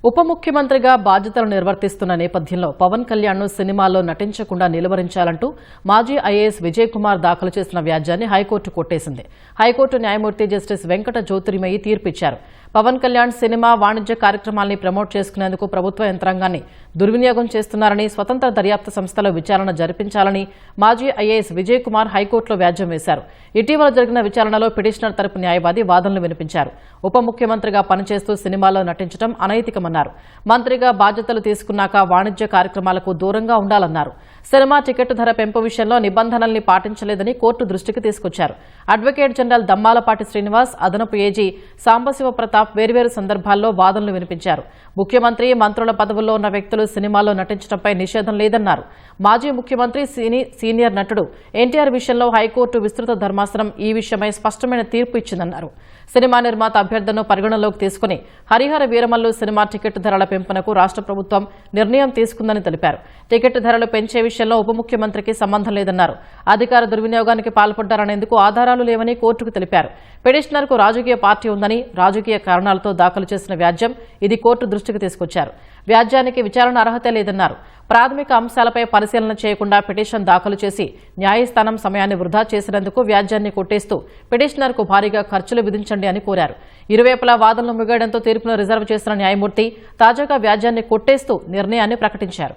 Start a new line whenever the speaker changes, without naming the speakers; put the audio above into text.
ఉప ముఖ్యమంత్రిగా బాధ్యతలు నిర్వర్తిస్తున్న నేపథ్యంలో పవన్ కళ్యాణ్ను సినిమాల్లో నటించకుండా నిలువరించాలంటూ మాజీ ఐఏఎస్ విజయ్ కుమార్ దాఖలు చేసిన వ్యాజ్యాన్ని హైకోర్టు కొట్టేసింది. హైకోర్టు న్యాయమూర్తి జస్టిస్ వెంకట జ్యోతిర్మయి తీర్పిచ్చారు. పవన్ కళ్యాణ్ సినిమా వాణిజ్య కార్యక్రమాల్ని ప్రమోట్ చేసుకునేందుకు ప్రభుత్వ యంత్రాంగాన్ని దుర్వినియోగం చేస్తున్నారని, స్వతంత్ర దర్యాప్తు సంస్థలో విచారణ జరిపించాలని మాజీ ఐఏఎస్ విజయ్ కుమార్ హైకోర్టులో వ్యాజ్యం వేశారు. ఇటీవల జరిగిన విచారణలో పిటిషనర్ తరపు న్యాయవాది వాదనలు వినిపించారు. ఉప ముఖ్యమంత్రిగా పనిచేస్తూ సినిమాలో నటించడం అనైతికమన్నారు. మంత్రిగా బాధ్యతలు తీసుకున్నాక వాణిజ్య కార్యక్రమాలకు దూరంగా ఉండాలన్నారు. సినిమా టికెట్ ధర పెంపు విషయంలో నిబంధనల్ని పాటించలేదని కోర్టు దృష్టికి తీసుకొచ్చారు. అడ్వకేట్ జనరల్ దమ్మాలపాటి శ్రీనివాస్, అదనపు ఏజీ సాంబశివ ప్రతాప్ వేర్వేరు సందర్భాల్లో వాదనలు వినిపించారు. ముఖ్యమంత్రి, మంత్రుల పదవుల్లో ఉన్న వ్యక్తులు సినిమాలో నటించడంపై నిషేధం లేదన్నారు. మాజీ ముఖ్యమంత్రి, సీనియర్ నటుడు ఎన్టీఆర్ విషయంలో హైకోర్టు విస్తృత ధర్మాసనం ఈ విషయమై స్పష్టమైన తీర్పు ఇచ్చిందన్నారు. సినిమా నిర్మాత అభ్యర్థనను పరిగణనలోకి తీసుకుని హరిహర వీరమల్లు సినిమా టికెట్ ధరల పెంపునకు రాష్ట్ర ప్రభుత్వం నిర్ణయం తీసుకుందని తెలిపారు. టికెట్ ధరలు పెంచే విషయంలో ఉప ముఖ్యమంత్రికి సంబంధం లేదన్నారు. అధికార దుర్వినియోగానికి పాల్పడ్డారనేందుకు ఆధారాలు లేవని కోర్టుకు తెలిపారు. పిటిషనర్కు రాజకీయ పార్టీ ఉందని, రాజకీయ కారణాలతో దాఖలు చేసిన వ్యాజ్యం ఇది కోర్టు దృష్టికి తీసుకొచ్చారు. వ్యాజ్యానికి విచారణ అర్హత లేదన్నారు. ప్రాథమిక అంశాలపై పరిశీలన చేయకుండా పిటిషన్ దాఖలు చేసి న్యాయస్థానం సమయాన్ని వృధా చేసినందుకు వ్యాజ్యాన్ని కొట్టేస్తూ పిటిషనర్కు భారీగా ఖర్చులు విధించండి అని కోరారు. ఇరువైపులా వాదనలు ముగియడంతో తీర్పును రిజర్వ్ చేసిన న్యాయమూర్తి తాజాగా వ్యాజ్యాన్ని కొట్టేస్తూ నిర్ణయాన్ని ప్రకటించారు.